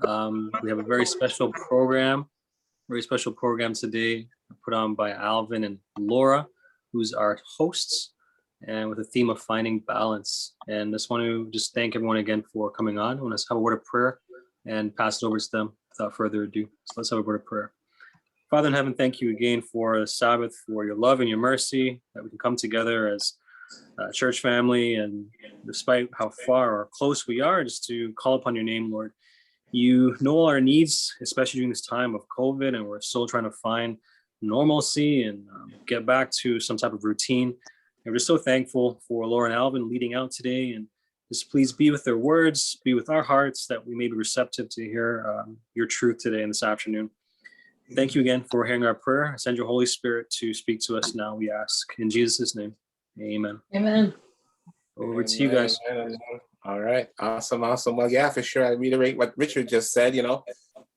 We have a very special program today put on by Alvin and Laura, who's our hosts, and with a theme of finding balance. And just want to thank everyone again for coming on. I want to have a word of prayer and pass it over to them without further ado. So let's have a word of prayer. Father in heaven, thank you again for the Sabbath, for your love and your mercy, that we can come together as a church family, and despite how far or close we are, just to call upon your name, Lord. You know all our needs, especially during this time of COVID, and we're still trying to find normalcy and get back to some type of routine. And we're so thankful for Laura and Alvin leading out today, and just please be with their words, be with our hearts, that we may be receptive to hear your truth today and this afternoon. Thank you again for hearing our prayer. Send your Holy Spirit to speak to us now, we ask. In Jesus' name, amen. Amen. Over to you guys. All right. Awesome. Well, yeah, for sure. I reiterate what Richard just said,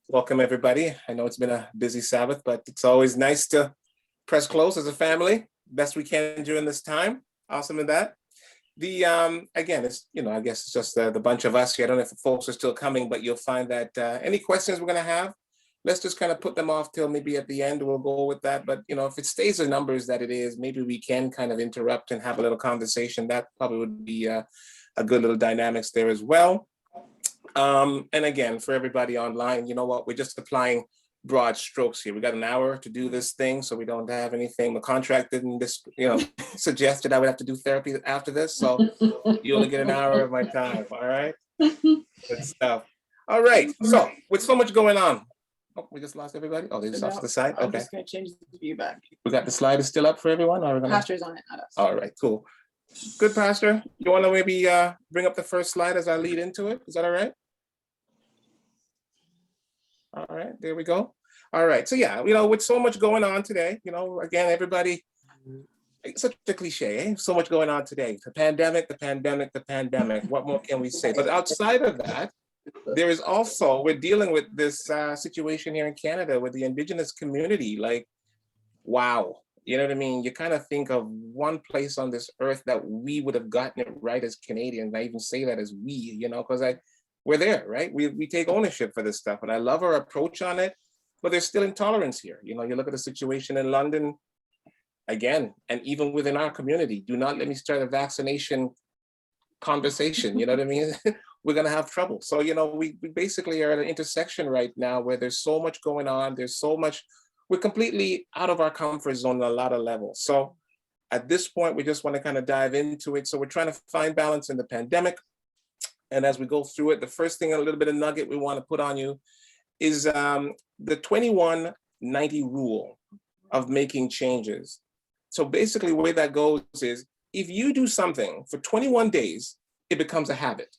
welcome everybody. I know it's been a busy Sabbath, but it's always nice to press close as a family, best we can during this time. Awesome in that. The, again, it's, I guess it's just the bunch of us here. I don't know if the folks are still coming, but you'll find that any questions we're going to have, let's just kind of put them off till maybe at the end. We'll go with that. But, if it stays the numbers that it is, maybe we can kind of interrupt and have a little conversation. That probably would be a good little dynamics there as well. And again, for everybody online, you know what? We're just applying broad strokes here. We got an hour to do this thing, so we don't have anything. The contract didn't suggest that I would have to do therapy after this. So you only get an hour of my time. All right. Good stuff. All right. So with so much going on. Oh, we just lost everybody? Oh, they just off to the side? Okay. I'm just going to change the view back. We got the slide still up for everyone? Or Pastor's on it, not us. All right, cool. Good, Pastor. You want to maybe bring up the first slide as I lead into it? Is that all right? All right, there we go. All right, so yeah, with so much going on today, again, everybody, it's such a cliche, eh? So much going on today. The pandemic. What more can we say? But outside of that, there is also, we're dealing with this situation here in Canada with the Indigenous community. Like, wow, you know what I mean? You kind of think of one place on this earth that we would have gotten it right as Canadians. I even say that as we, because we're there, right? We take ownership for this stuff, and I love our approach on it. But there's still intolerance here. You look at the situation in London, again, and even within our community. Do not let me start a vaccination conversation. You know what I mean? We're going to have trouble. So, we basically are at an intersection right now where there's so much going on. There's so much, we're completely out of our comfort zone on a lot of levels. So at this point, we just want to kind of dive into it. So we're trying to find balance in the pandemic. And as we go through it, the first thing, a little bit of nugget we want to put on you is the 21-90 rule of making changes. So basically the way that goes is, if you do something for 21 days, it becomes a habit.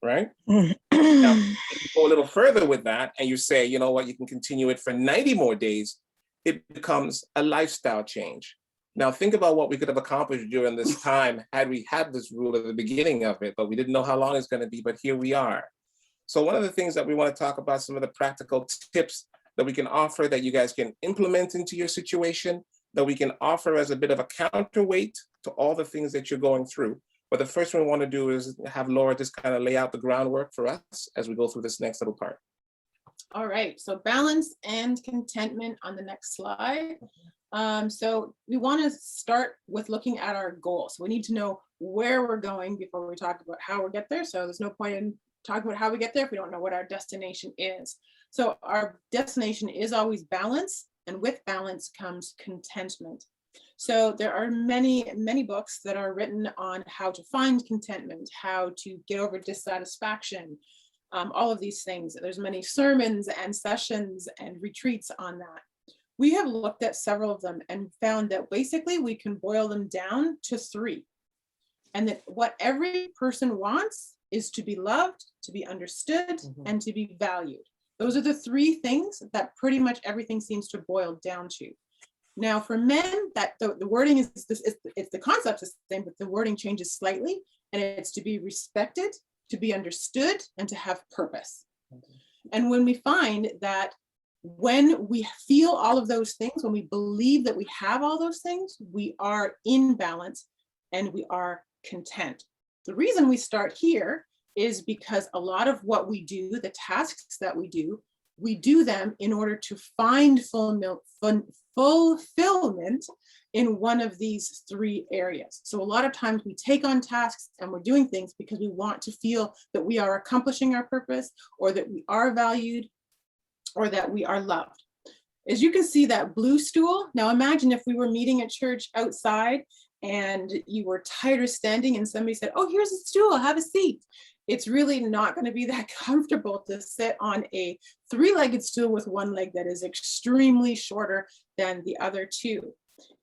Right? Now, if you go a little further with that and you say, you know what, you can continue it for 90 more days, it becomes a lifestyle change. Now, think about what we could have accomplished during this time had we had this rule at the beginning of it, but we didn't know how long it's going to be, but here we are. So one of the things that we want to talk about, some of the practical tips that we can offer that you guys can implement into your situation, that we can offer as a bit of a counterweight to all the things that you're going through. But the first one we want to do is have Laura just kind of lay out the groundwork for us as we go through this next little part. All right, so balance and contentment on the next slide. So we want to start with looking at our goals. We need to know where we're going before we talk about how we get there. So there's no point in talking about how we get there if we don't know what our destination is. So our destination is always balance, and with balance comes contentment. So there are many, many books that are written on how to find contentment, how to get over dissatisfaction, all of these things. There's many sermons and sessions and retreats on that. We have looked at several of them and found that basically we can boil them down to 3. And that what every person wants is to be loved, to be understood, and to be valued. Those are the 3 things that pretty much everything seems to boil down to. Now, for men, that the wording is this, it's the concept is the same, but the wording changes slightly, and it's to be respected, to be understood, and to have purpose. And when we find that when we feel all of those things, when we believe that we have all those things, we are in balance and we are content. The reason we start here is because a lot of what we do, the tasks that we do them in order to find fulfillment in one of these three areas. So a lot of times we take on tasks and we're doing things because we want to feel that we are accomplishing our purpose, or that we are valued, or that we are loved. As you can see, that blue stool, now imagine if we were meeting at church outside and you were tired of standing and somebody said, oh, here's a stool, have a seat. It's really not going to be that comfortable to sit on a three-legged stool with one leg that is extremely shorter than the other two.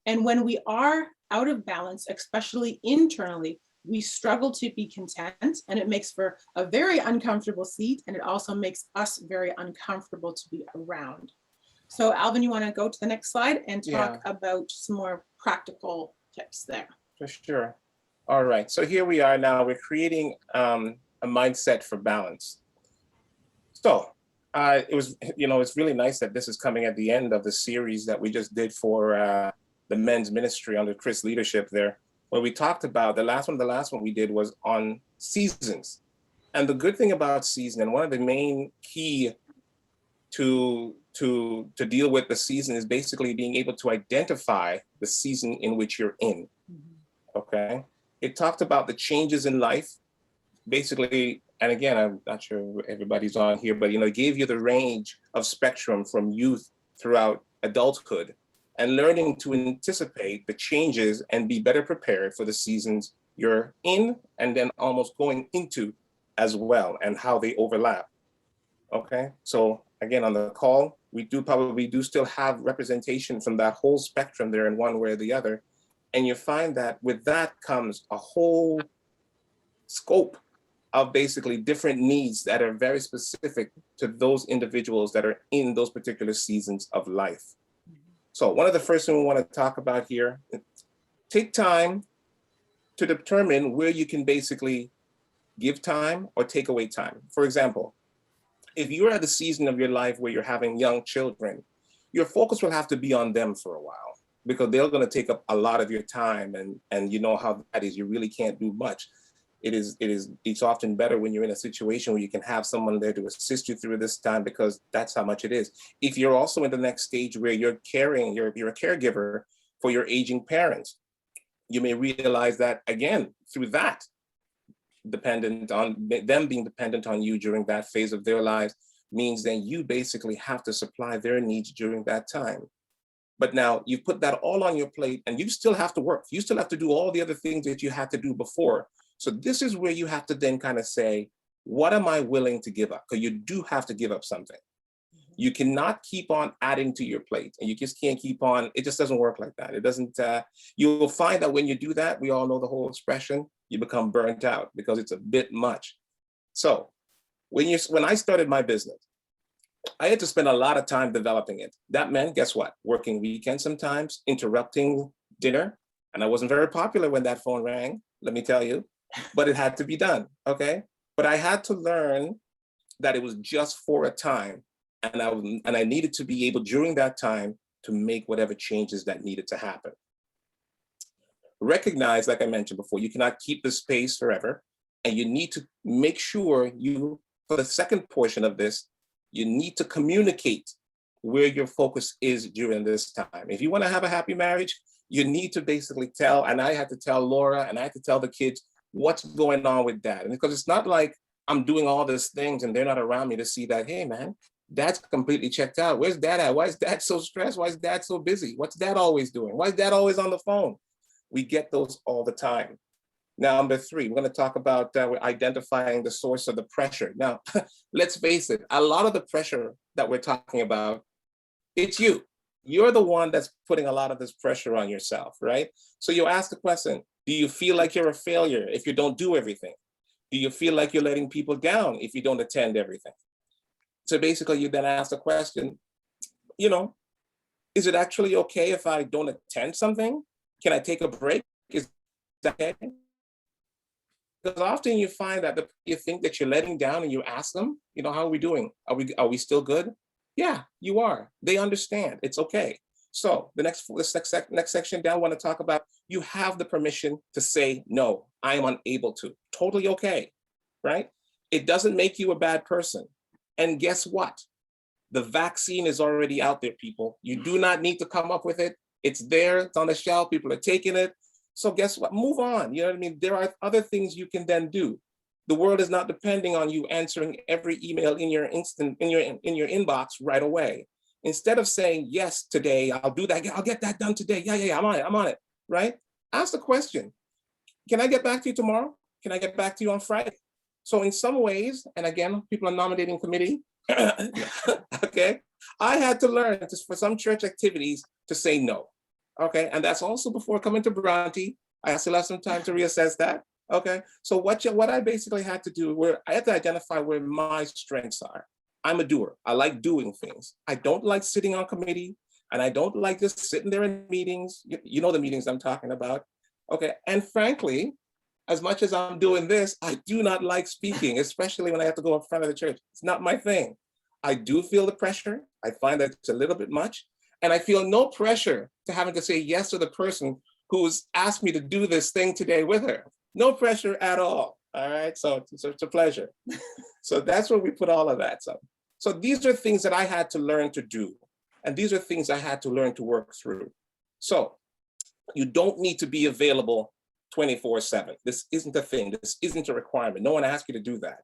And when we are out of balance, especially internally, we struggle to be content, and it makes for a very uncomfortable seat, and it also makes us very uncomfortable to be around. So Alvin, you want to go to the next slide and talk about some more practical tips there? For sure. All right, so here we are now. We're creating a mindset for balance. So it's really nice that this is coming at the end of the series that we just did for the men's ministry under Chris' leadership there, where we talked about the last one we did was on seasons. And the good thing about season, and one of the main key to deal with the season, is basically being able to identify the season in which you're in. Okay. It talked about the changes in life, basically, and again, I'm not sure everybody's on here, but it gave you the range of spectrum from youth throughout adulthood, and learning to anticipate the changes and be better prepared for the seasons you're in, and then almost going into as well, and how they overlap. Okay, so again, on the call, we do still have representation from that whole spectrum there in one way or the other. And you find that with that comes a whole scope of basically different needs that are very specific to those individuals that are in those particular seasons of life. So one of the first things we want to talk about here, take time to determine where you can basically give time or take away time. For example, if you're at the season of your life where you're having young children, your focus will have to be on them for a while, because they're going to take up a lot of your time, and you know how that is. You really can't do much. It's often better when you're in a situation where you can have someone there to assist you through this time, because that's how much it is. If you're also in the next stage where you're a caregiver for your aging parents, you may realize that, again, through that, dependent on them being dependent on you during that phase of their lives, means that you basically have to supply their needs during that time. But now you've put that all on your plate, and you still have to work. You still have to do all the other things that you had to do before. So this is where you have to then kind of say, what am I willing to give up? Because you do have to give up something. You cannot keep on adding to your plate, and you just can't keep on. It just doesn't work like that. It doesn't. You will find that when you do that, we all know the whole expression, you become burnt out, because it's a bit much. So when I started my business, I had to spend a lot of time developing it. That meant, guess what? Working weekends sometimes, interrupting dinner. And I wasn't very popular when that phone rang, let me tell you, but it had to be done, okay? But I had to learn that it was just for a time. And I needed to be able during that time to make whatever changes that needed to happen. Recognize, like I mentioned before, you cannot keep the space forever. And you need to make sure for the second portion of this, you need to communicate where your focus is during this time. If you want to have a happy marriage, you need to basically tell, and I had to tell Laura, and I had to tell the kids what's going on with Dad. And because it's not like I'm doing all these things and they're not around me to see that, hey man, Dad's completely checked out. Where's Dad at? Why is Dad so stressed? Why is Dad so busy? What's Dad always doing? Why is Dad always on the phone? We get those all the time. Now, number 3, we're going to talk about identifying the source of the pressure. Now, let's face it, a lot of the pressure that we're talking about, it's you. You're the one that's putting a lot of this pressure on yourself, right? So you ask the question, do you feel like you're a failure if you don't do everything? Do you feel like you're letting people down if you don't attend everything? So basically, you then ask the question, is it actually okay if I don't attend something? Can I take a break? Is that okay? Because often you find that you think that you're letting down, and you ask them, how are we doing? Are we still good? Yeah, you are. They understand. It's okay. So this next section down, I want to talk about, you have the permission to say, no, I am unable to. Totally okay, right? It doesn't make you a bad person. And guess what? The vaccine is already out there, people. You do not need to come up with it. It's there, it's on the shelf, people are taking it. So guess what? Move on. You know what I mean? There are other things you can then do. The world is not depending on you answering every email in your inbox right away. Instead of saying, yes, today, I'll do that, I'll get that done today. Yeah, I'm on it, right? Ask the question, can I get back to you tomorrow? Can I get back to you on Friday? So in some ways, and again, people are nominating committee, okay, I had to learn for some church activities to say no, okay? And that's also before coming to Bronte. I still have some time to reassess that, okay? So what I basically had to do, I had to identify where my strengths are. I'm a doer. I like doing things. I don't like sitting on committee, and I don't like just sitting there in meetings. You know the meetings I'm talking about, okay? And frankly, as much as I'm doing this, I do not like speaking, especially when I have to go in front of the church. It's not my thing. I do feel the pressure. I find that it's a little bit much. And I feel no pressure to having to say yes to the person who's asked me to do this thing today with her. No pressure at all. All right, so it's a pleasure. So that's where we put all of that. So these are things that I had to learn to do. And these are things I had to learn to work through. So you don't need to be available 24/7. This isn't a thing. This isn't a requirement. No one asked you to do that.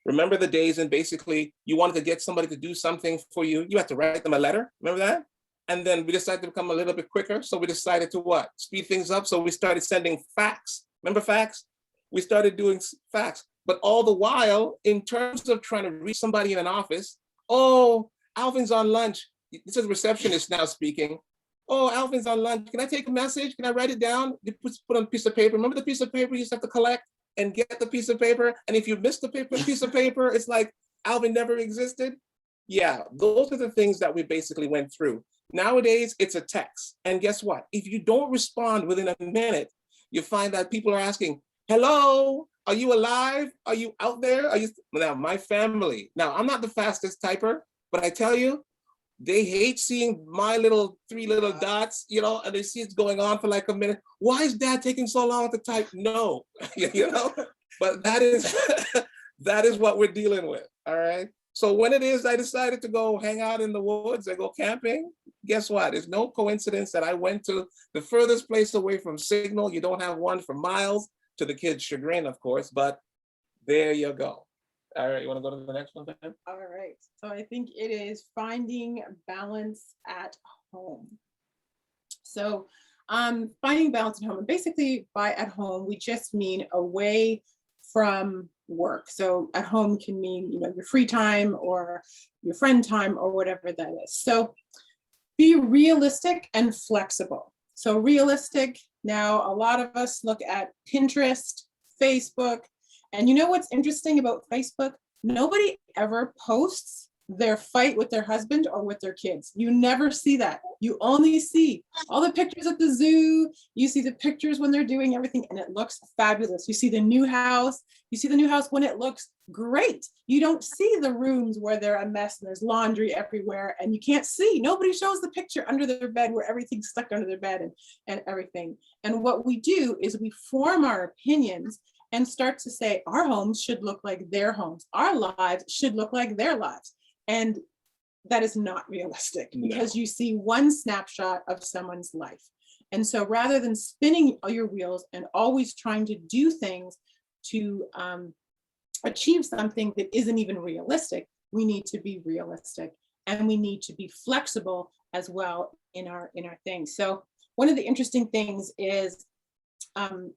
Remember the days when basically you wanted to get somebody to do something for you. You had to write them a letter. Remember that? And then we decided to become a little bit quicker. So we decided to what? Speed things up. So we started sending fax. Remember fax? We started doing fax. But all the while, in terms of trying to reach somebody in an office, oh, Alvin's on lunch. This is a receptionist now speaking. Oh, Alvin's on lunch. Can I take a message? Can I write it down? You put on a piece of paper. Remember the piece of paper you used to have to collect and get the piece of paper? And if you missed the piece of paper, it's like Alvin never existed. Yeah, those are the things that we basically went through. Nowadays, it's a text. And guess what? If you don't respond within a minute, you find that people are asking, hello, are you alive? Are you out there? Are you? Now, my family. Now, I'm not the fastest typer, but I tell you, they hate seeing my three little dots, you know, and they see it's going on for like a minute. Why is dad taking so long to type? No, you know, but that is what we're dealing with. All right. So when it is I decided to go hang out in the woods and go camping, guess what? It's no coincidence that I went to the furthest place away from signal. You don't have one for miles, to the kids' chagrin, of course, but there you go. All right, you want to go to the next one, Ben? All right, so I think it is finding balance at home. So finding balance at home, and basically by at home, we just mean away from work. So at home can mean, you know, your free time or your friend time or whatever that is. So be realistic and flexible. So realistic, now a lot of us look at Pinterest, Facebook, and you know what's interesting about Facebook? Nobody ever posts their fight with their husband or with their kids. You never see that. You only see all the pictures at the zoo. You see the pictures when they're doing everything and it looks fabulous. You see the new house. You see the new house when it looks great. You don't see the rooms where they're a mess and there's laundry everywhere and you can't see. Nobody shows the picture under their bed where everything's stuck under their bed and everything. And what we do is we form our opinions and start to say our homes should look like their homes. Our lives should look like their lives. And that is not realistic because you see one snapshot of someone's life. And so rather than spinning your wheels and always trying to do things to achieve something that isn't even realistic, we need to be realistic and we need to be flexible as well in our things. So one of the interesting things is,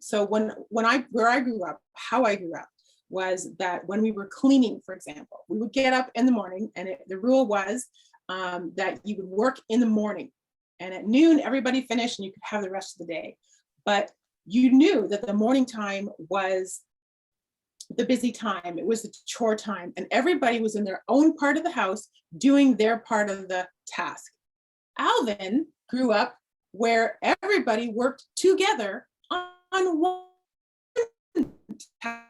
so where I grew up, how I grew up, was that when we were cleaning, for example, we would get up in the morning and the rule was that you would work in the morning and at noon, everybody finished and you could have the rest of the day. But you knew that the morning time was the busy time. It was the chore time and everybody was in their own part of the house doing their part of the task. Alvin grew up where everybody worked together on one task.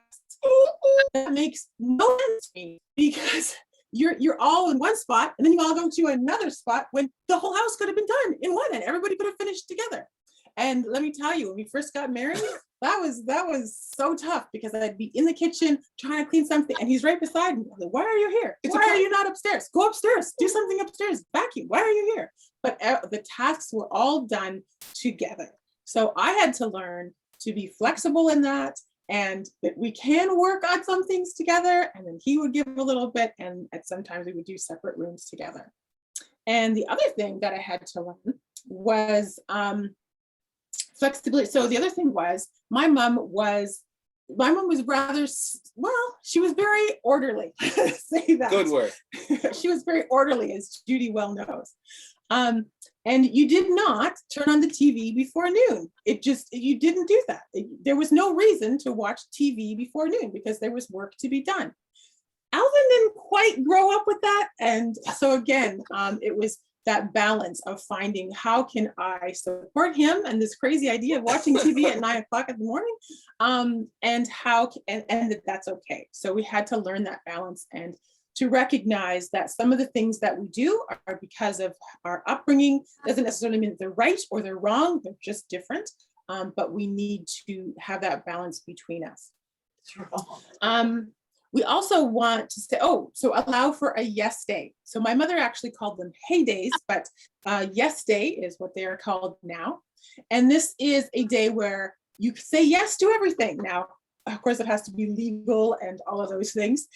That makes no sense to me because you're all in one spot and then you all go to another spot when the whole house could have been done in one and everybody could have finished together. And let me tell you, when we first got married, that was so tough because I'd be in the kitchen trying to clean something and he's right beside me. I'm like, why are you here? It's Why okay. are you not upstairs? Go upstairs, do something upstairs, vacuum. Why are you here? But the tasks were all done together. So I had to learn to be flexible in that, and that we can work on some things together, and then he would give a little bit, and at sometimes we would do separate rooms together. And the other thing that I had to learn was flexibility. So the other thing was my mom was rather, well, she was very orderly. Say that. Good word. She was very orderly, as Judy well knows. And you did not turn on the TV before noon. You didn't do that. There was no reason to watch TV before noon because there was work to be done. Alvin didn't quite grow up with that. And so again, it was that balance of finding how can I support him and this crazy idea of watching TV at 9 o'clock in the morning, and that that's okay. So we had to learn that balance and to recognize that some of the things that we do are because of our upbringing. Doesn't necessarily mean that they're right or they're wrong, they're just different, but we need to have that balance between us. We also want to say, so allow for a yes day. So my mother actually called them hey days, but yes day is what they are called now. And this is a day where you say yes to everything. Now, of course, it has to be legal and all of those things.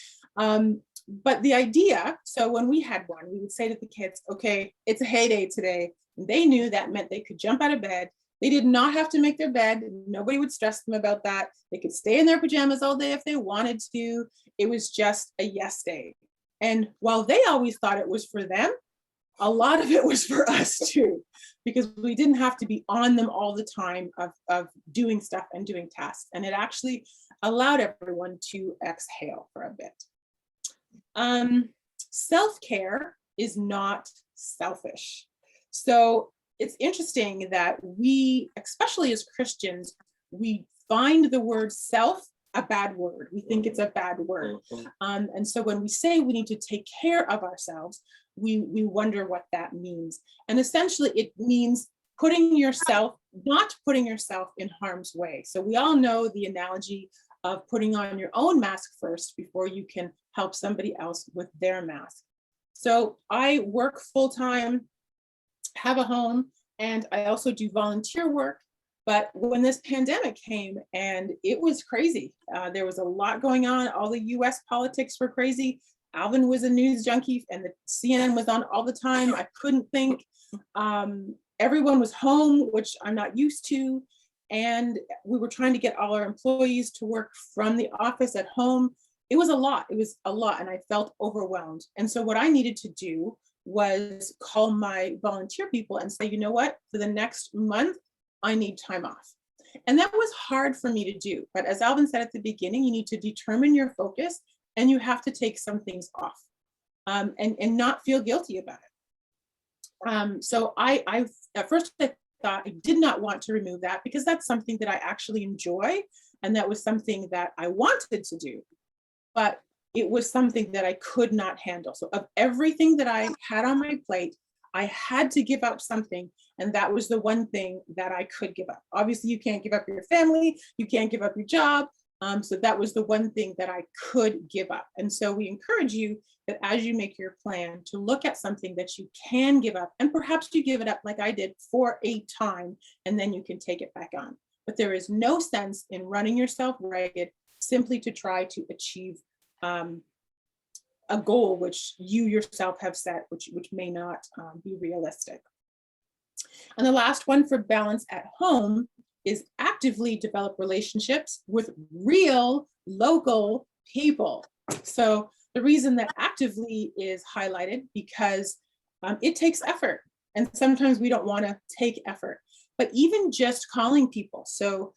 But the idea, so when we had one, we would say to the kids, okay, it's a hey day today. And they knew that meant they could jump out of bed. They did not have to make their bed. Nobody would stress them about that. They could stay in their pajamas all day if they wanted to. It was just a yes day. And while they always thought it was for them, a lot of it was for us too, because we didn't have to be on them all the time of doing stuff and doing tasks. And it actually allowed everyone to exhale for a bit. Self-care is not selfish. So it's interesting that we, especially as Christians, we find the word self a bad word. We think it's a bad word. And so when we say we need to take care of ourselves, we wonder what that means. And essentially it means not putting yourself in harm's way. So we all know the analogy of putting on your own mask first before you can help somebody else with their mask. So I work full-time, have a home, and I also do volunteer work. But when this pandemic came, and it was crazy, there was a lot going on. All the US politics were crazy. Alvin was a news junkie and the CNN was on all the time. I couldn't think. Everyone was home, which I'm not used to. And we were trying to get all our employees to work from the office at home. It was a lot. It was a lot. And I felt overwhelmed. And so what I needed to do was call my volunteer people and say, you know what, for the next month, I need time off. And that was hard for me to do. But as Alvin said at the beginning, you need to determine your focus and you have to take some things off, and not feel guilty about it. So I at first I thought I did not want to remove that because that's something that I actually enjoy. And that was something that I wanted to do, but it was something that I could not handle. So of everything that I had on my plate, I had to give up something. And that was the one thing that I could give up. Obviously, you can't give up your family, you can't give up your job. So that was the one thing that I could give up. And so we encourage you that as you make your plan to look at something that you can give up, and perhaps you give it up like I did for a time, and then you can take it back on. But there is no sense in running yourself ragged simply to try to achieve a goal which you yourself have set, which may not be realistic. And the last one for balance at home is actively develop relationships with real local people. So the reason that actively is highlighted because it takes effort, and sometimes we don't want to take effort, but even just calling people. So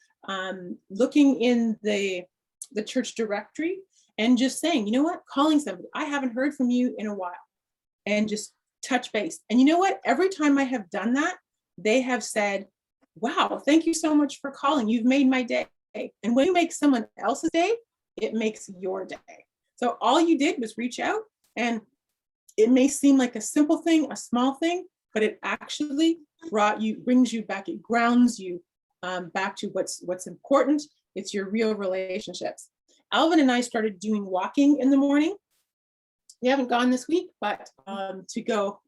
looking in the church directory and just saying, you know what, calling somebody, I haven't heard from you in a while, and just touch base. And you know what, every time I have done that, they have said, wow, thank you so much for calling. You've made my day. And when you make someone else's day, it makes your day. So all you did was reach out, and it may seem like a simple thing, a small thing, but it actually brings you back, it grounds you back to what's important. It's your real relationships. Alvin and I started doing walking in the morning. We haven't gone this week, but to go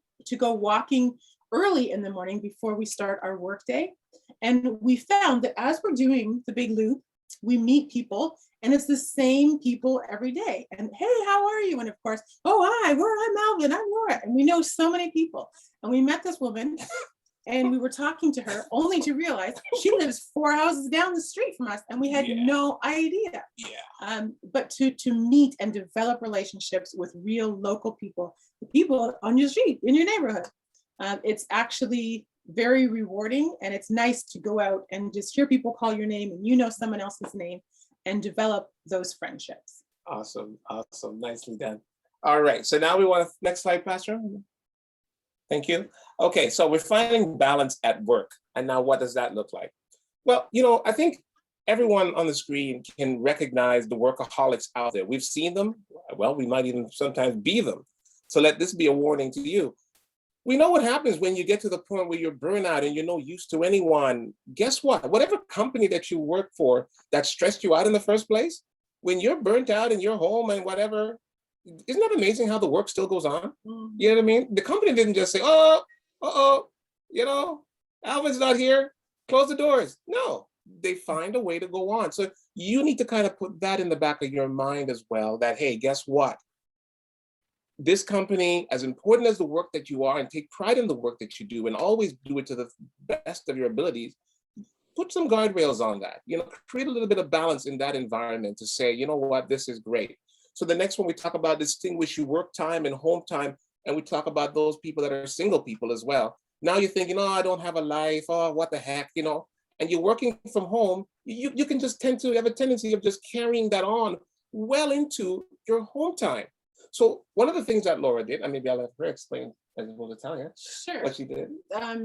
walking early in the morning before we start our work day. And we found that as we're doing the big loop, we meet people, and it's the same people every day. And hey, how are you? And of course, oh, hi, I'm Alvin, I'm Laura. And we know so many people. And we met this woman and we were talking to her only to realize she lives 4 houses down the street from us, and we had no idea. But to meet and develop relationships with real local people on your street, in your neighborhood, it's actually very rewarding, and it's nice to go out and just hear people call your name and you know someone else's name and develop those friendships. Awesome, awesome, nicely done. All right, so now we want to, next slide, Pastor. Thank you. Okay, so we're finding balance at work. And now what does that look like? Well, I think everyone on the screen can recognize the workaholics out there. We've seen them. Well, we might even sometimes be them. So let this be a warning to you. We know what happens when you get to the point where you're burnt out and you're no use to anyone. Guess what? Whatever company that you work for that stressed you out in the first place, when you're burnt out and you're home and whatever, isn't that amazing how the work still goes on? Mm-hmm. You know what I mean? The company didn't just say, Alvin's not here, close the doors. No, they find a way to go on. So you need to kind of put that in the back of your mind as well, that, hey, guess what? This company, as important as the work that you are, and take pride in the work that you do and always do it to the best of your abilities, put some guardrails on that. Create a little bit of balance in that environment to say, you know what, this is great. So the next one, we talk about distinguish your work time and home time, and we talk about those people that are single people as well. Now you're thinking, oh, I don't have a life, oh, what the heck, and you're working from home, you can just tend to have a tendency of just carrying that on well into your home time. So one of the things that Laura did, and maybe I'll let her explain as well as tell her what she did.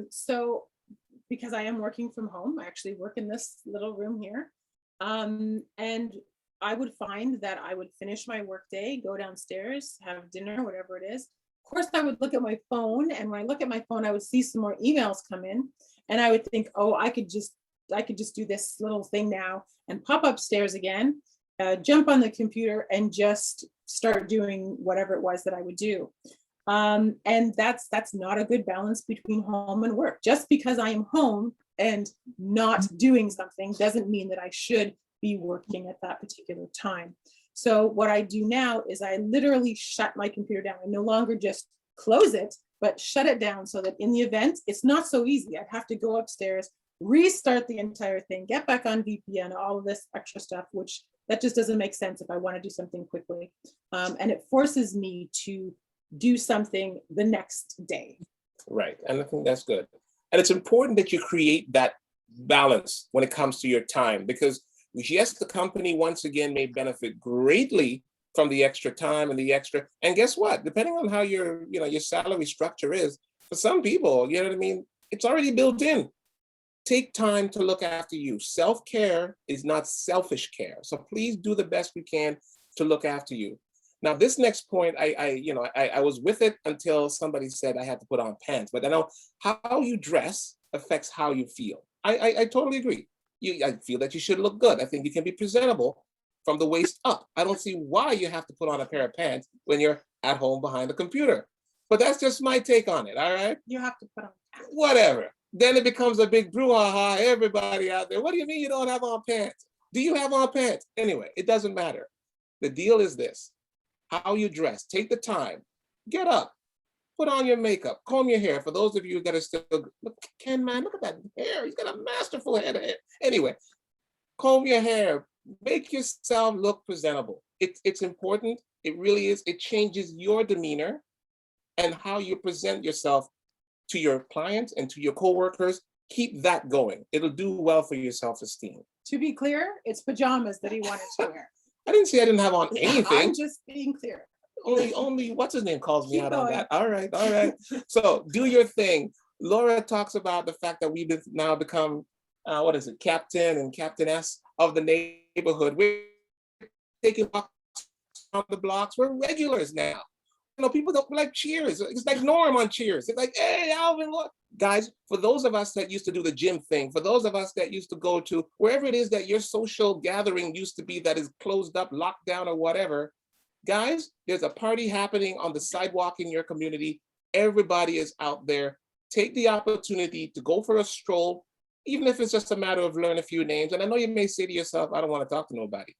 So because I am working from home, I actually work in this little room here. And I would find that I would finish my work day, go downstairs, have dinner, whatever it is. Of course, I would look at my phone, and when I look at my phone, I would see some more emails come in, and I would think, oh, I could just do this little thing now and pop upstairs again, jump on the computer and just start doing whatever it was that I would do. And that's not a good balance between home and work. Just because I am home and not doing something doesn't mean that I should be working at that particular time. So what I do now is I literally shut my computer down. I no longer just close it, but shut it down so that in the event, it's not so easy. I'd have to go upstairs, restart the entire thing, get back on VPN, all of this extra stuff, which that just doesn't make sense if I want to do something quickly. And it forces me to do something the next day. Right, and I think that's good. And it's important that you create that balance when it comes to your time, because yes, the company once again may benefit greatly from the extra time and the extra, and guess what? Depending on how your salary structure is, for some people, you know what I mean, it's already built in. Take time to look after you. Self-care is not selfish care. So please do the best you can to look after you. Now, this next point, I was with it until somebody said I had to put on pants, but I know how you dress affects how you feel. I totally agree. I feel that you should look good. I think you can be presentable from the waist up. I don't see why you have to put on a pair of pants when you're at home behind the computer. But that's just my take on it, all right? You have to put on pants. Whatever. Then it becomes a big brouhaha, everybody out there. What do you mean you don't have on pants? Do you have on pants? Anyway, it doesn't matter. The deal is this: how you dress. Take the time. Get up. Put on your makeup. Comb your hair. For those of you that are still, look, Ken, man, look at that hair. He's got a masterful head of hair. Anyway, comb your hair. Make yourself look presentable. It's important. It really is. It changes your demeanor and how you present yourself to your clients and to your coworkers. Keep that going. It'll do well for your self-esteem. To be clear, it's pajamas that he wanted to wear. I didn't say I didn't have on anything. I'm just being clear. Only what's his name calls me Keep out going. on that. All right. So do your thing. Laura talks about the fact that we've now become, captain and captainess of the neighborhood. We're taking walks on the blocks. We're regulars now. People don't like Cheers. It's like Norm on Cheers. It's like, hey, Alvin, look. Guys, for those of us that used to do the gym thing, for those of us that used to go to wherever it is that your social gathering used to be that is closed up, locked down, or whatever, guys, there's a party happening on the sidewalk in your community. Everybody is out there. Take the opportunity to go for a stroll, even if it's just a matter of learning a few names. And I know you may say to yourself, I don't want to talk to nobody.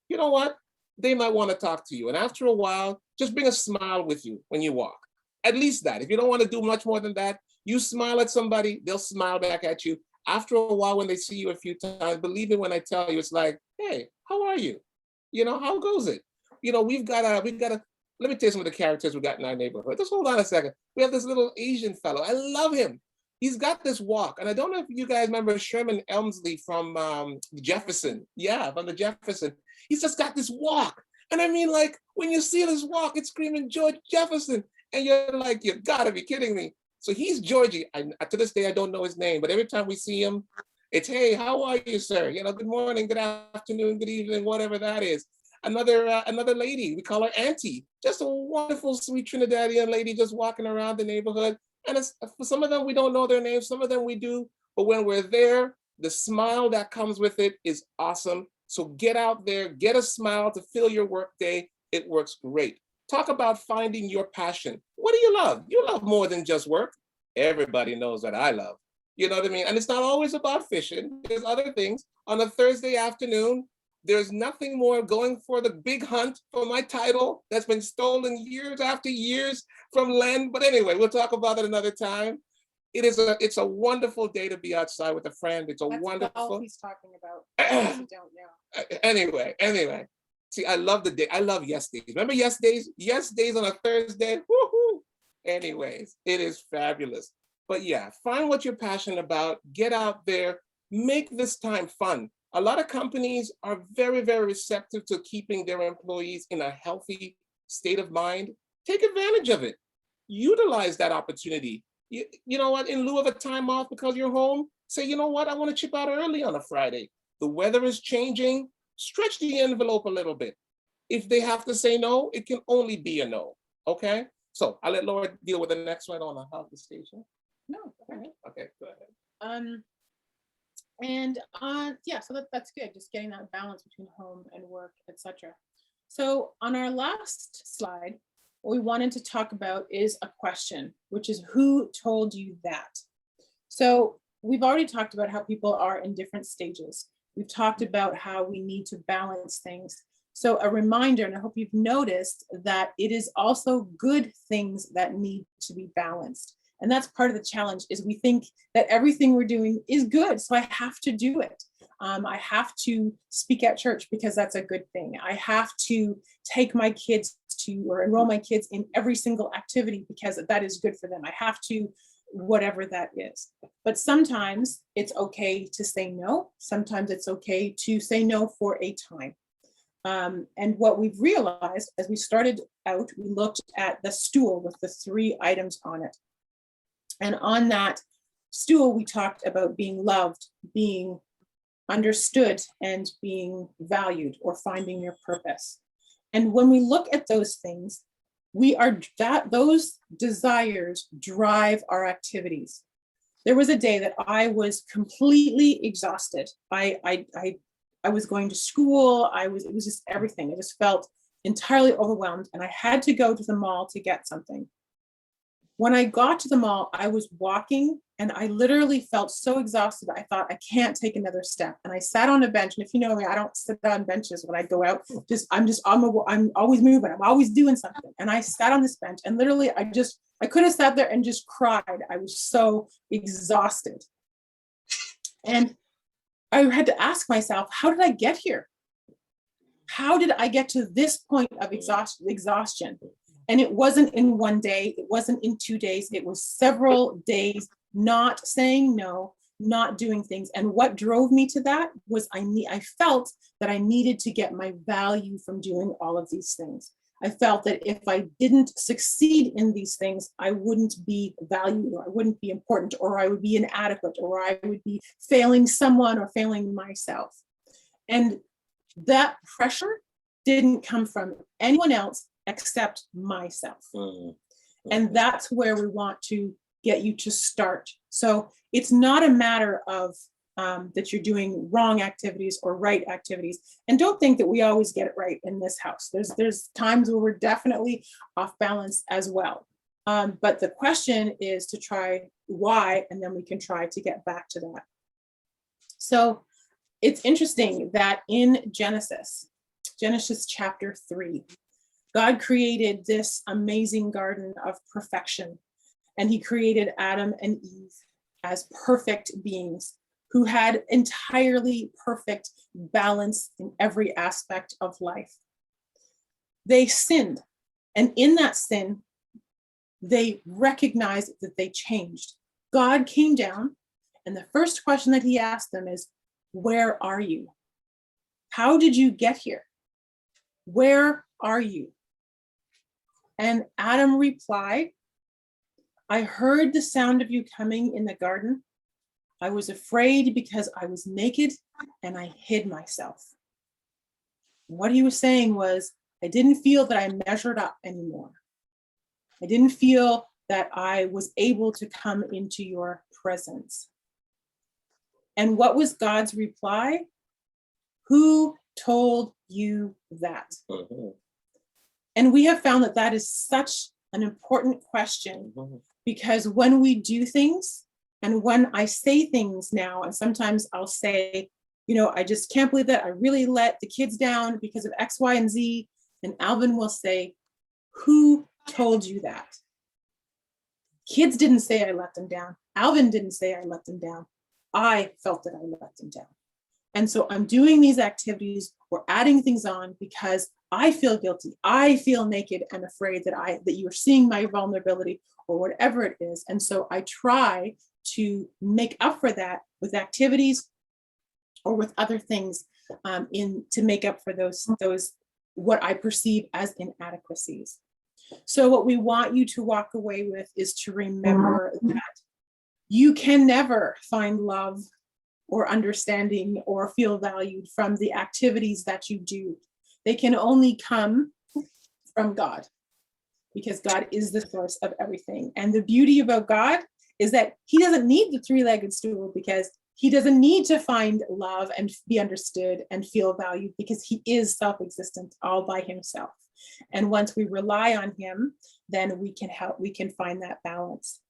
You know what? They might want to talk to you. And after a while, just bring a smile with you when you walk. At least that. If you don't want to do much more than that, you smile at somebody, they'll smile back at you. After a while, when they see you a few times, believe me when I tell you, it's like, hey, how are you? You know, how goes it? You know, we've got a, let me tell you some of the characters we got in our neighborhood. Just hold on a second. We have this little Asian fellow. I love him. He's got this walk. And I don't know if you guys remember Sherman Elmsley from Jefferson. Yeah, from the Jefferson. He's just got this walk. And I mean, like, when you see this walk, it's screaming George Jefferson. And you're like, you gotta be kidding me. So he's Georgie. To this day, I don't know his name, but every time we see him, it's, hey, how are you, sir? You know, good morning, good afternoon, good evening, whatever that is. Another lady, we call her Auntie. Just a wonderful, sweet Trinidadian lady just walking around the neighborhood. And for some of them, we don't know their names. Some of them we do. But when we're there, the smile that comes with it is awesome. So get out there, get a smile to fill your work day. It works great. Talk about finding your passion. What do you love? You love more than just work. Everybody knows what I love. You know what I mean? And it's not always about fishing. There's other things. On a Thursday afternoon, there's nothing more going for the big hunt for my title that's been stolen years after years from Len. But anyway, we'll talk about it another time. It's a wonderful day to be outside with a friend. It's a That's wonderful. golf he's talking about. You don't know. Anyway. See, I love the day. I love yes days. Remember yes days? Yes days on a Thursday. Woohoo! Anyways, it is fabulous. But yeah, find what you're passionate about. Get out there. Make this time fun. A lot of companies are very, very receptive to keeping their employees in a healthy state of mind. Take advantage of it. Utilize that opportunity. You know what? In lieu of a time off because you're home, say, you know what? I want to chip out early on a Friday. The weather is changing. Stretch the envelope a little bit. If they have to say no, it can only be a no. Okay? So I'll let Laura deal with the next one on the health station. No, go ahead. Okay, go ahead. Yeah, so that's good. Just getting that balance between home and work, etc. So on our last slide, what we wanted to talk about is a question, which is who told you that? So we've already talked about how people are in different stages. We've talked about how we need to balance things. So a reminder, and I hope you've noticed that it is also good things that need to be balanced. And that's part of the challenge is we think that everything we're doing is good. So I have to do it. I have to speak at church because that's a good thing. I have to take my kids or enroll my kids in every single activity because that is good for them. I have to, whatever that is. But sometimes it's okay to say no. Sometimes it's okay to say no for a time. And what we've realized as we started out, we looked at the stool with the 3 items on it. And on that stool, we talked about being loved, being understood, and being valued or finding your purpose. And when we look at those things, those desires drive our activities. There was a day that I was completely exhausted. I was going to school. It was just everything. I just felt entirely overwhelmed, and I had to go to the mall to get something. When I got to the mall, I was walking and I literally felt so exhausted. I thought, I can't take another step. And I sat on a bench. And if you know me, I don't sit on benches when I go out. I'm always moving. I'm always doing something. And I sat on this bench and literally I could have sat there and just cried. I was so exhausted. And I had to ask myself, how did I get here? How did I get to this point of exhaustion? And it wasn't in one day, it wasn't in 2 days, it was several days not saying no, not doing things. And what drove me to that was I felt that I needed to get my value from doing all of these things. I felt that if I didn't succeed in these things, I wouldn't be valued, or I wouldn't be important, or I would be inadequate, or I would be failing someone or failing myself. And that pressure didn't come from anyone else except myself. And that's where we want to get you to start. So it's not a matter of that you're doing wrong activities or right activities. And don't think that we always get it right in this house. There's times where we're definitely off balance as well. But the question is to try why, and then we can try to get back to that. So it's interesting that in Genesis chapter 3, God created this amazing garden of perfection, and he created Adam and Eve as perfect beings who had entirely perfect balance in every aspect of life. They sinned, and in that sin, they recognized that they changed. God came down, and the first question that he asked them is, where are you? How did you get here? Where are you? And Adam replied, I heard the sound of you coming in the garden. I was afraid because I was naked and I hid myself. What he was saying was, I didn't feel that I measured up anymore. I didn't feel that I was able to come into your presence. And what was God's reply? Who told you that? Mm-hmm. And we have found that that is such an important question, because when we do things, and when I say things now, and sometimes I'll say, I just can't believe that I really let the kids down because of X, Y, and Z. And Alvin will say, who told you that? Kids didn't say I let them down. Alvin didn't say I let them down. I felt that I let them down. And so I'm doing these activities, we're adding things on because I feel guilty. I feel naked and afraid that you're seeing my vulnerability or whatever it is. And so I try to make up for that with activities or with other things to make up for those what I perceive as inadequacies. So what we want you to walk away with is to remember that you can never find love or understanding or feel valued from the activities that you do. They can only come from God, because God is the source of everything. And the beauty about God is that he doesn't need the three-legged stool, because he doesn't need to find love and be understood and feel valued, because he is self-existent all by himself. And once we rely on him, then we can find that balance.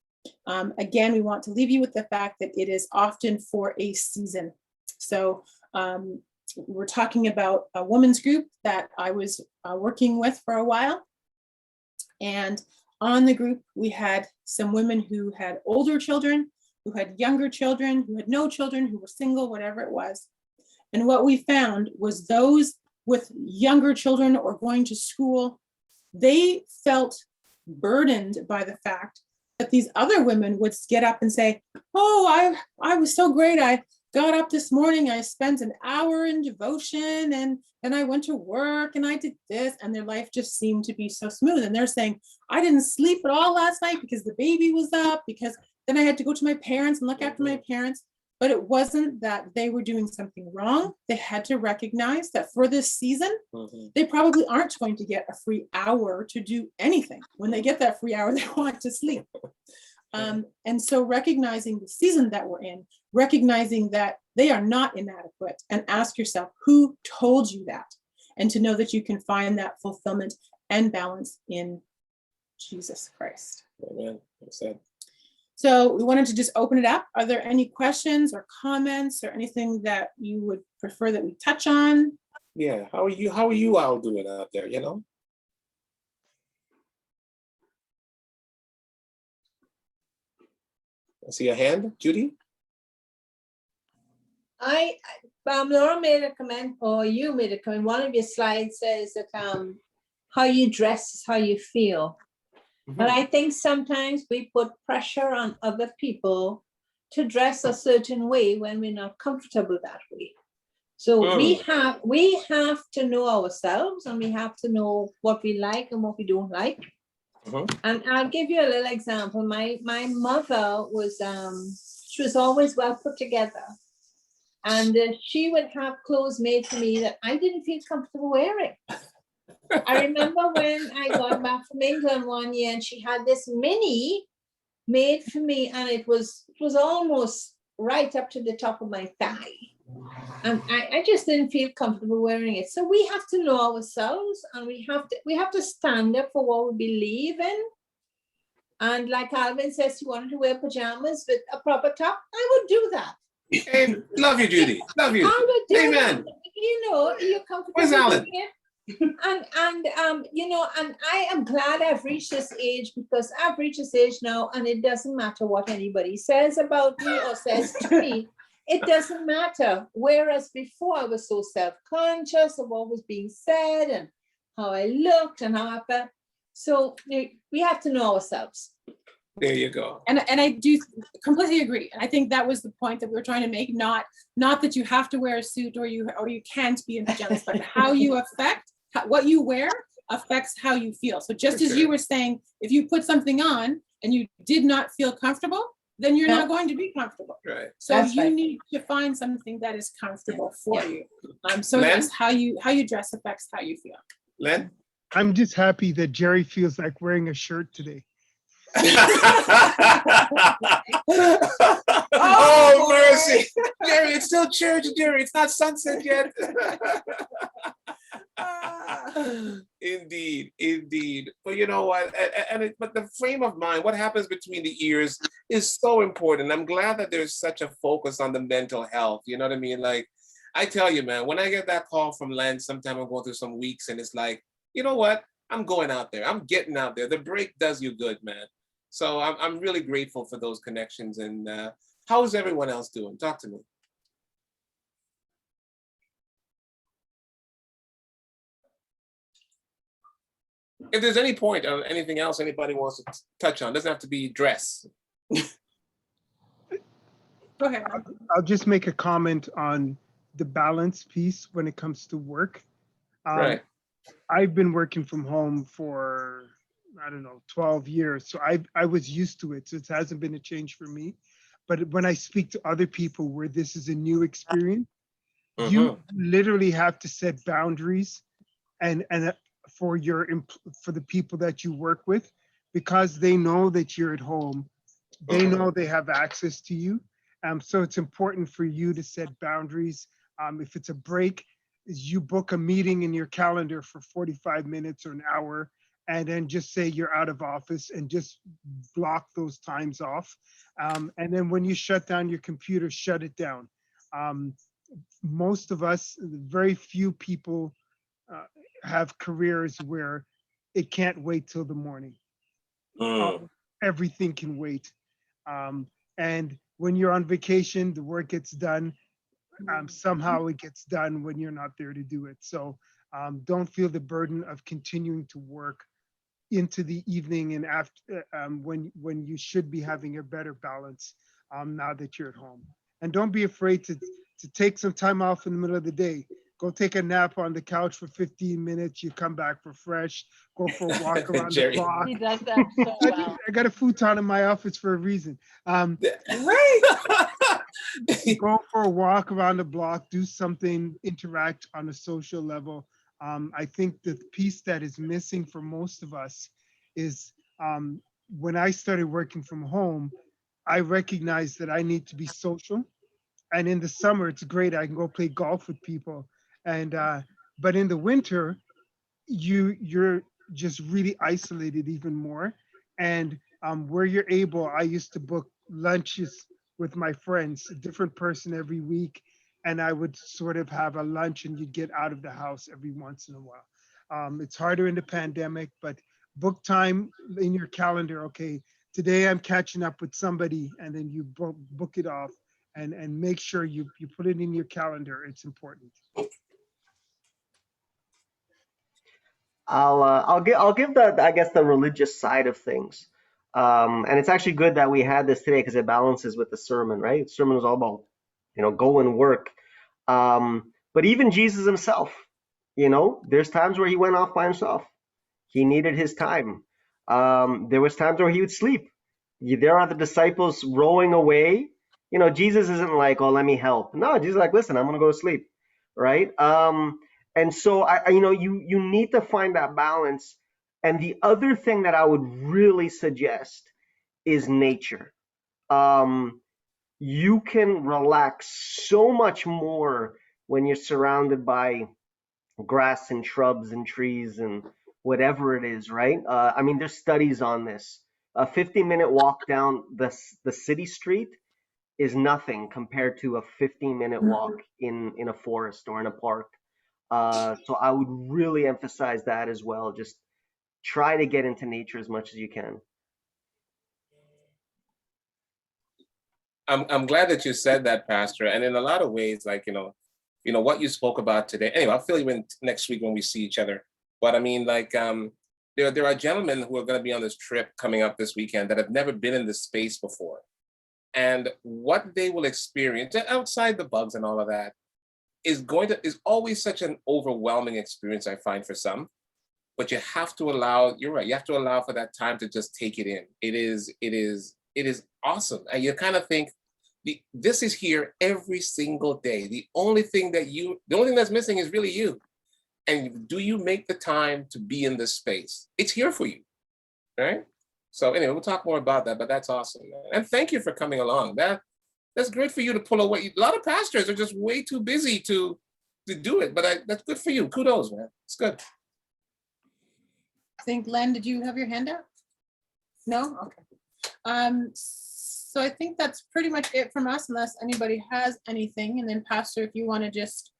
Again, we want to leave you with the fact that it is often for a season. So we're talking about a women's group that I was working with for a while. And on the group, we had some women who had older children, who had younger children, who had no children, who were single, whatever it was. And what we found was those with younger children or going to school, they felt burdened by the fact that these other women would get up and say, oh, I was so great. I got up this morning, I spent an hour in devotion, and then I went to work and I did this, and their life just seemed to be so smooth. And they're saying, I didn't sleep at all last night because the baby was up, because then I had to go to my parents and look after my parents. But it wasn't that they were doing something wrong. They had to recognize that for this season, they probably aren't going to get a free hour to do anything. When they get that free hour, they want to sleep. And so recognizing the season that we're in, recognizing that they are not inadequate, and ask yourself, who told you that? And to know that you can find that fulfillment and balance in Jesus Christ. Amen. Well, so we wanted to just open it up. Are there any questions or comments or anything that you would prefer that we touch on? Yeah, how are you all doing out there, I see a hand, Judy? Laura made a comment, or you made a comment. One of your slides says that how you dress is how you feel. But I think sometimes we put pressure on other people to dress a certain way when we're not comfortable that way. So we have to know ourselves, and we have to know what we like and what we don't like. And I'll give you a little example. My mother was she was always well put together, and she would have clothes made for me that I didn't feel comfortable wearing. I remember when I got back from England one year, and she had this mini made for me, and it was almost right up to the top of my thigh. And I just didn't feel comfortable wearing it. So we have to know ourselves, and we have to stand up for what we believe in. And like Alvin says, you wanted to wear pajamas with a proper top, I would do that. Hey, love you, Judy. Love you. I would do Amen. that. You know, you're comfortable. Where's Alan? doing it. You know, and I am glad I've reached this age, because I've reached this age now, and it doesn't matter what anybody says about me or says to me. It doesn't matter. Whereas before I was so self-conscious of what was being said and how I looked and how I felt. So we have to know ourselves. There you go. And I do completely agree. And I think that was the point that we were trying to make, not that you have to wear a suit or you can't be in pajamas, but how you affect, what you wear affects how you feel. So just as you were saying, if you put something on and you did not feel comfortable, then you're not going to be comfortable. Right. So That's you right. need to find something that is comfortable for you. So Len? yes, how you dress affects how you feel. Len? I'm just happy that Jerry feels like wearing a shirt today. Oh, mercy. Jerry, it's still church, Jerry. It's not sunset yet. Indeed. But you know what? But the frame of mind, what happens between the ears is so important. I'm glad that there's such a focus on the mental health. You know what I mean? Like, I tell you, man, when I get that call from Len, sometime I'm going through some weeks and it's like, you know what? I'm going out there. I'm getting out there. The break does you good, man. So I'm really grateful for those connections. And how is everyone else doing? Talk to me. If there's any point of anything else anybody wants to touch on, doesn't have to be dress. Go ahead. I'll just make a comment on the balance piece when it comes to work. Right. I've been working from home for, I don't know, 12 years. So I was used to it. So it hasn't been a change for me. But when I speak to other people where this is a new experience, you literally have to set boundaries and for the people that you work with, because they know that you're at home. They know they have access to you. So it's important for you to set boundaries. If it's a break, you book a meeting in your calendar for 45 minutes or an hour, and then just say you're out of office and just block those times off. And then when you shut down your computer, shut it down. Most of us, very few people have careers where it can't wait till the morning. Everything can wait. And when you're on vacation, the work gets done. Somehow it gets done when you're not there to do it. So don't feel the burden of continuing to work into the evening and after when you should be having a better balance now that you're at home. And don't be afraid to take some time off in the middle of the day. Go take a nap on the couch for 15 minutes. You come back refreshed. Go for a walk around the block. He does that so well. I got a futon in my office for a reason. Right. Go for a walk around the block. Do something. Interact on a social level. I think the piece that is missing for most of us is when I started working from home, I recognized that I need to be social. And in the summer, it's great. I can go play golf with people. And but in the winter, you're just really isolated even more. And where you're able, I used to book lunches with my friends, a different person every week. And I would sort of have a lunch and you'd get out of the house every once in a while. It's harder in the pandemic, but book time in your calendar. Okay, today I'm catching up with somebody, and then you book it off and make sure you put it in your calendar. It's important. I'll give the, I guess, the religious side of things. And it's actually good that we had this today because it balances with the sermon, right? The sermon was all about, go and work. But even Jesus himself, there's times where he went off by himself. He needed his time. There was times where he would sleep. There are the disciples rowing away. Jesus isn't like, oh, let me help. No, Jesus is like, listen, I'm going to go to sleep, right? And so, you need to find that balance. And the other thing that I would really suggest is nature. You can relax so much more when you're surrounded by grass and shrubs and trees and whatever it is, right? I mean, there's studies on this. A 15-minute walk down the city street is nothing compared to a 15-minute walk in a forest or in a park. So I would really emphasize that as well. Just try to get into nature as much as you can. I'm glad that you said that, Pastor. And in a lot of ways, like, what you spoke about today. Anyway, I'll fill you in next week when we see each other. But I mean, like, there are gentlemen who are going to be on this trip coming up this weekend that have never been in this space before. And what they will experience outside the bugs and all of that is always such an overwhelming experience, I find, for some. But you have to allow, you're right, you have to allow for that time to just take it in. It is awesome. And you kind of think, this is here every single day. The only thing that's missing is really you. And do you make the time to be in this space? It's here for you, right? So anyway, we'll talk more about that, but that's awesome, man. And thank you for coming along. That's great for you to pull away. A lot of pastors are just way too busy to do it, but that's good for you. Kudos, man. It's good. I think, Len, did you have your hand up? No? Okay. So I think that's pretty much it from us, unless anybody has anything. And then Pastor, if you want to just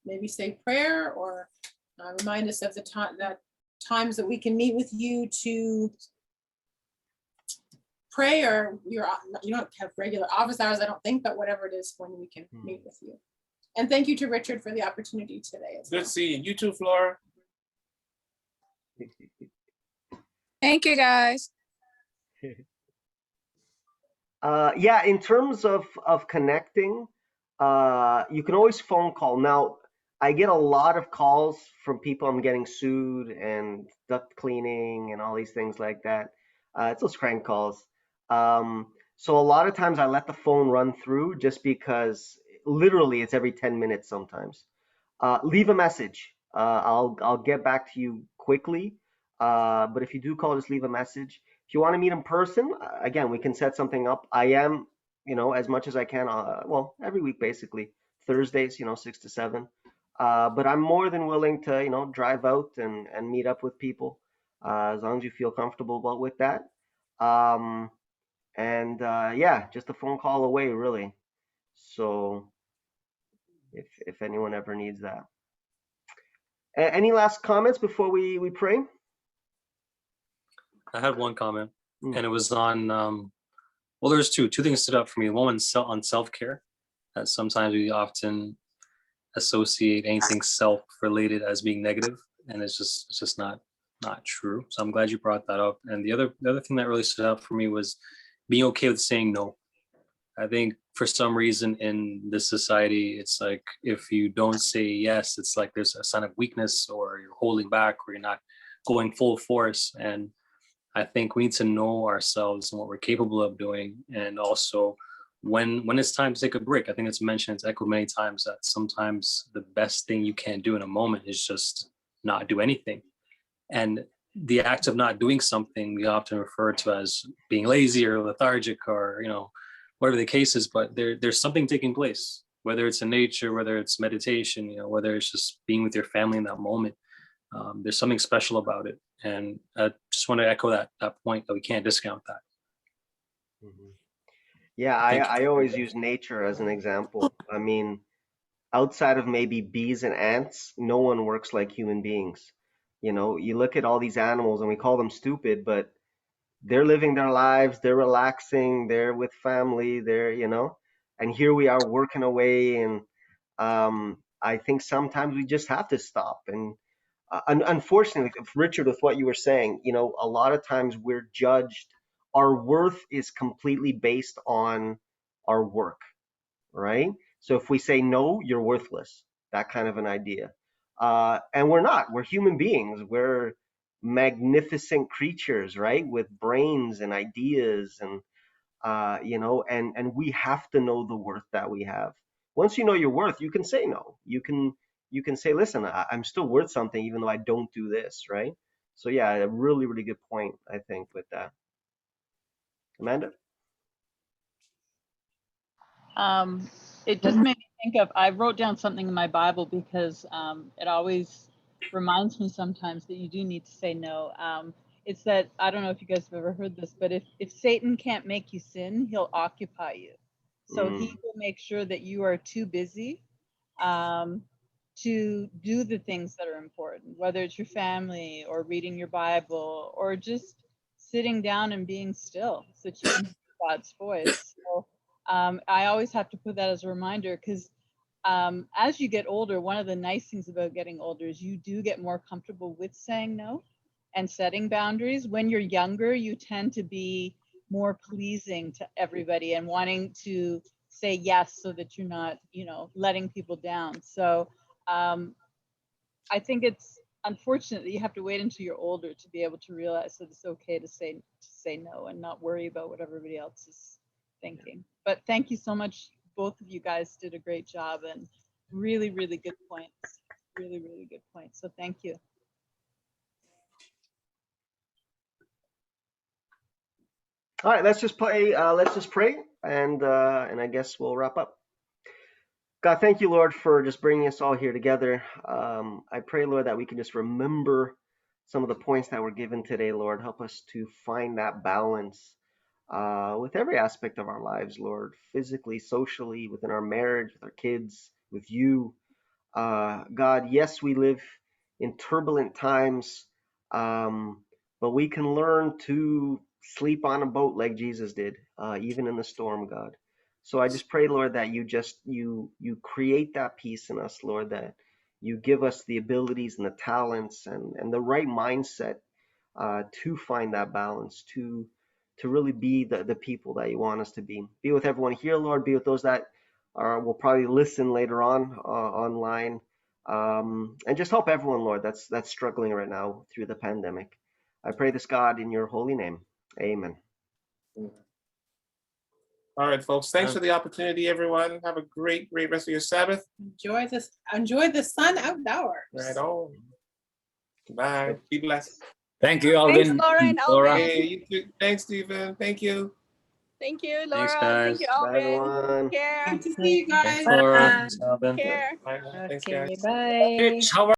maybe say prayer or remind us of the times that we can meet with you to pray, or you don't have regular office hours, I don't think, but whatever it is when we can meet with you. And thank you to Richard for the opportunity today as well. Good seeing you too, Flora. Thank you, guys. Yeah, in terms of connecting, you can always phone call. Now, I get a lot of calls from people I'm getting sued and duct cleaning and all these things like that. It's those crank calls. So a lot of times I let the phone run through just because literally it's every 10 minutes sometimes. Leave a message. I'll get back to you quickly. But if you do call, just leave a message. If you want to meet in person, again, we can set something up. I am, as much as I can, well, every week basically, Thursdays, 6 to 7. But I'm more than willing to, drive out and meet up with people, as long as you feel comfortable with that. Yeah, just a phone call away, really. So if anyone ever needs that. Any last comments before we pray? I had one comment, and it was on, well, there's two things stood up for me. One on self-care, that sometimes we often associate anything self-related as being negative, and it's just not true. So I'm glad you brought that up. And the other thing that really stood out for me was being okay with saying no. I think for some reason in this society, it's like if you don't say yes, it's like there's a sign of weakness, or you're holding back, or you're not going full force. And I think we need to know ourselves and what we're capable of doing, and also when it's time to take a break. I think it's mentioned, it's echoed many times, that sometimes the best thing you can do in a moment is just not do anything. And the act of not doing something we often refer to as being lazy or lethargic, or whatever the case is, but there's something taking place, whether it's in nature, whether it's meditation, whether it's just being with your family in that moment. There's something special about it. And I just want to echo that point, that we can't discount that. Mm-hmm. Yeah, I always use nature as an example. I mean, outside of maybe bees and ants, no one works like human beings. You look at all these animals and we call them stupid, but they're living their lives, they're relaxing, they're with family, and here we are working away. And I think sometimes we just have to stop. And unfortunately, Richard, with what you were saying, a lot of times we're judged. Our worth is completely based on our work, right? So if we say no, you're worthless, that kind of an idea. And we're not. We're human beings. We're magnificent creatures, right? With brains and ideas, and and we have to know the worth that we have. Once you know your worth, you can say no. You can say, listen, I'm still worth something even though I don't do this, right? So yeah, a really, really good point, I think, with that. Amanda? It just made me think of, I wrote down something in my Bible because it always reminds me sometimes that you do need to say no. It's that, I don't know if you guys have ever heard this, but if Satan can't make you sin, he'll occupy you. So he will make sure that you are too busy to do the things that are important, whether it's your family or reading your Bible or just sitting down and being still so that you can hear God's voice. So I always have to put that as a reminder because as you get older, one of the nice things about getting older is you do get more comfortable with saying no and setting boundaries. When you're younger, you tend to be more pleasing to everybody and wanting to say yes so that you're not, letting people down. So I think it's unfortunate that you have to wait until you're older to be able to realize that it's okay to say no and not worry about what everybody else is thinking. But thank you so much. Both of you guys did a great job and really, really good points. Really, really good points. So thank you. All right, let's just play. Let's just pray, and I guess we'll wrap up. God, thank you, Lord, for just bringing us all here together. I pray, Lord, that we can just remember some of the points that were given today, Lord. Help us to find that balance with every aspect of our lives, Lord, physically, socially, within our marriage, with our kids, with you. God, yes, we live in turbulent times, but we can learn to sleep on a boat like Jesus did, even in the storm, God. So I just pray, Lord, that you create that peace in us, Lord, that you give us the abilities and the talents and the right mindset to find that balance, to really be the people that you want us to be. Be with everyone here, Lord. Be with those that will probably listen later on online, and just help everyone, Lord, that's struggling right now through the pandemic. I pray this, God, in your holy name. Amen. All right, folks. Thanks for the opportunity, everyone. Have a great rest of your Sabbath. Enjoy the sun outdoors. Right on. Bye. Be blessed. Thank you, Thanks, Alvin. Laura and Laura. Alvin. Hey, you too. Thanks, Stephen. Thank you. Thank you, Thanks, Laura. Thank guys. you, Bye, Alvin. everyone. Take care. Good to see you Thanks, guys. Laura. Bye. Thanks, Alvin. Take care. Bye now. Thanks, Okay, guys. bye. Rich, how are